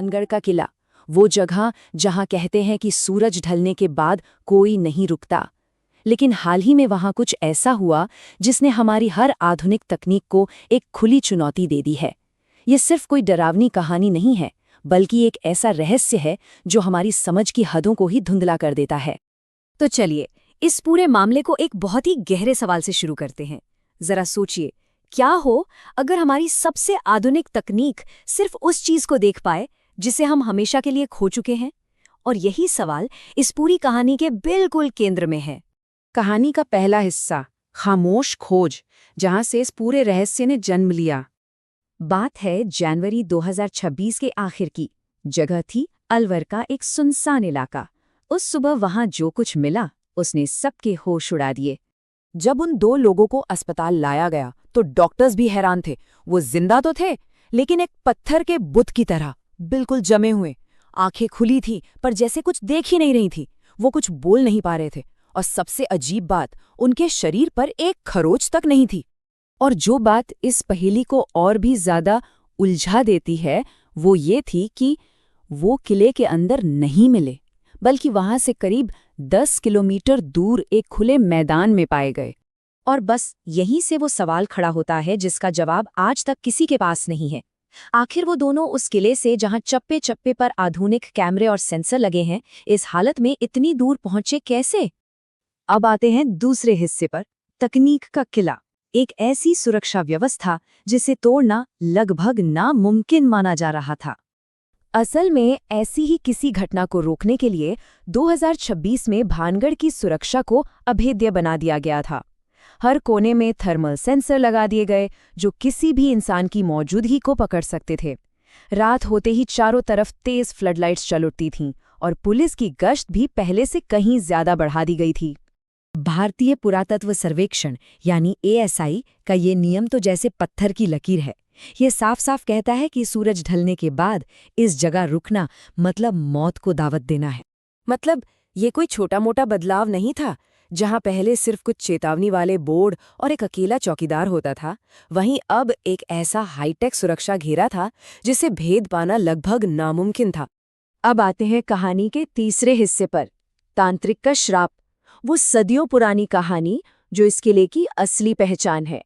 भानगढ़ का किला, वो जगह जहां कहते हैं कि सूरज ढलने के बाद कोई नहीं रुकता। लेकिन हाल ही में वहां कुछ ऐसा हुआ जिसने हमारी हर आधुनिक तकनीक को एक खुली चुनौती दे दी है। ये सिर्फ कोई डरावनी कहानी नहीं है, बल्कि एक ऐसा रहस्य है जो हमारी समझ की हदों को ही धुंधला कर देता है। तो चलिए, इस पूरे मामले को एक बहुत ही गहरे सवाल से शुरू करते हैं। जरा सोचिए, क्या हो अगर हमारी सबसे आधुनिक तकनीक सिर्फ उस चीज को देख पाए जिसे हम हमेशा के लिए खो चुके हैं? और यही सवाल इस पूरी कहानी के बिल्कुल केंद्र में है। कहानी का पहला हिस्सा, खामोश खोज, जहां से इस पूरे रहस्य ने जन्म लिया। बात है जनवरी 2026 के आखिर की। जगह थी अलवर का एक सुनसान इलाका। उस सुबह वहां जो कुछ मिला उसने सबके होश उड़ा दिए। जब उन दो लोगों को अस्पताल लाया गया तो डॉक्टर्स भी हैरान थे। वो जिंदा तो थे, लेकिन एक पत्थर के बुत की तरह, बिल्कुल जमे हुए। आंखें खुली थी पर जैसे कुछ देख ही नहीं रही थी। वो कुछ बोल नहीं पा रहे थे, और सबसे अजीब बात, उनके शरीर पर एक खरोच तक नहीं थी। और जो बात इस पहेली को और भी ज्यादा उलझा देती है, वो ये थी कि वो किले के अंदर नहीं मिले, बल्कि वहां से करीब 10 किलोमीटर दूर एक खुले मैदान में पाए गए। और बस यहीं से वो सवाल खड़ा होता है जिसका जवाब आज तक किसी के पास नहीं है। आखिर वो दोनों उस किले से, जहां चप्पे चप्पे पर आधुनिक कैमरे और सेंसर लगे हैं, इस हालत में इतनी दूर पहुंचे कैसे? अब आते हैं दूसरे हिस्से पर, तकनीक का किला। एक ऐसी सुरक्षा व्यवस्था जिसे तोड़ना लगभग नामुमकिन माना जा रहा था। असल में ऐसी ही किसी घटना को रोकने के लिए 2026 में भानगढ़ की सुरक्षा को अभेद्य बना दिया गया था। हर कोने में थर्मल सेंसर लगा दिए गए जो किसी भी इंसान की मौजूदगी को पकड़ सकते थे। रात होते ही चारों तरफ तेज फ्लडलाइट्स चल उठती थीं, और पुलिस की गश्त भी पहले से कहीं ज्यादा बढ़ा दी गई थी। भारतीय पुरातत्व सर्वेक्षण यानी ASI का ये नियम तो जैसे पत्थर की लकीर है। ये साफ साफ कहता है कि सूरज ढलने के बाद इस जगह रुकना मतलब मौत को दावत देना है। मतलब ये कोई छोटा मोटा बदलाव नहीं था। जहां पहले सिर्फ कुछ चेतावनी वाले बोर्ड और एक अकेला चौकीदार होता था, वहीं अब एक ऐसा हाईटेक सुरक्षा घेरा था जिसे भेद पाना लगभग नामुमकिन था। अब आते हैं कहानी के तीसरे हिस्से पर, तांत्रिक का श्राप। वो सदियों पुरानी कहानी जो इस किले की असली पहचान है।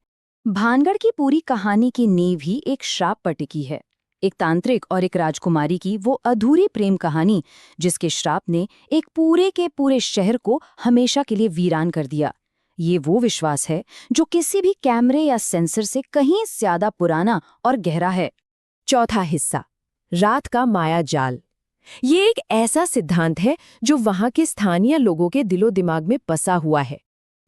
भानगढ़ की पूरी कहानी की नींव ही एक श्राप पर टिकी है। एक तांत्रिक और एक राजकुमारी की वो अधूरी प्रेम कहानी, जिसके श्राप ने एक पूरे के पूरे शहर को हमेशा के लिए वीरान कर दिया। ये वो विश्वास है जो किसी भी कैमरे या सेंसर से कहीं ज्यादा पुराना और गहरा है। चौथा हिस्सा, रात का माया जाल। ये एक ऐसा सिद्धांत है जो वहां के स्थानीय लोगों के दिलो दिमाग में बसा हुआ है।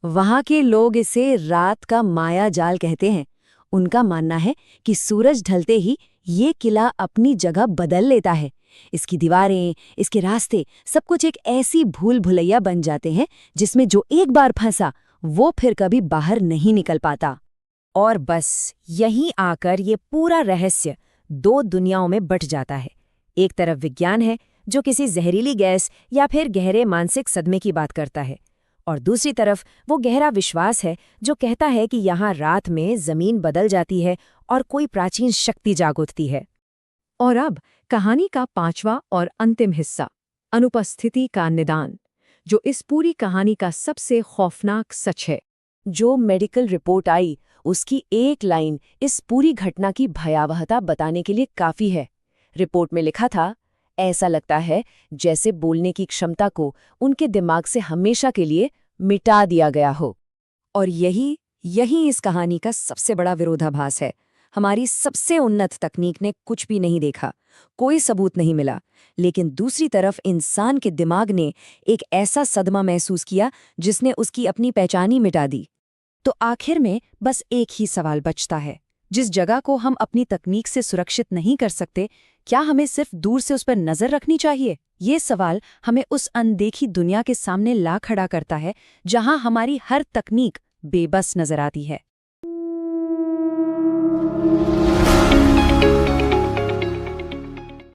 वहां के लोग इसे रात का माया जाल कहते हैं। उनका मानना है कि सूरज ढलते ही ये किला अपनी जगह बदल लेता है। इसकी दीवारें, इसके रास्ते, सब कुछ एक ऐसी भूल भुलैया बन जाते हैं जिसमें जो एक बार फंसा वो फिर कभी बाहर नहीं निकल पाता। और बस यहीं आकर ये पूरा रहस्य दो दुनियाओं में बंट जाता है। एक तरफ विज्ञान है जो किसी जहरीली गैस या फिर गहरे मानसिक सदमे की बात करता है, और दूसरी तरफ वो गहरा विश्वास है जो कहता है कि यहाँ रात में जमीन बदल जाती है और कोई प्राचीन शक्ति जाग उठती है। और अब कहानी का पांचवा और अंतिम हिस्सा, अनुपस्थिति का निदान, जो इस पूरी कहानी का सबसे खौफनाक सच है। जो मेडिकल रिपोर्ट आई उसकी एक लाइन इस पूरी घटना की भयावहता बताने के लिए काफी है। रिपोर्ट में लिखा था, ऐसा लगता है जैसे बोलने की क्षमता को उनके दिमाग से हमेशा के लिए मिटा दिया गया हो। और यही इस कहानी का सबसे बड़ा विरोधाभास है। हमारी सबसे उन्नत तकनीक ने कुछ भी नहीं देखा, कोई सबूत नहीं मिला, लेकिन दूसरी तरफ इंसान के दिमाग ने एक ऐसा सदमा महसूस किया जिसने उसकी अपनी पहचान ही मिटा दी। तो आखिर में बस एक ही सवाल बचता है, जिस जगह को हम अपनी तकनीक से सुरक्षित नहीं कर सकते, क्या हमें सिर्फ दूर से उस पर नजर रखनी चाहिए? ये सवाल हमें उस अनदेखी दुनिया के सामने ला खड़ा करता है जहां हमारी हर तकनीक बेबस नजर आती है।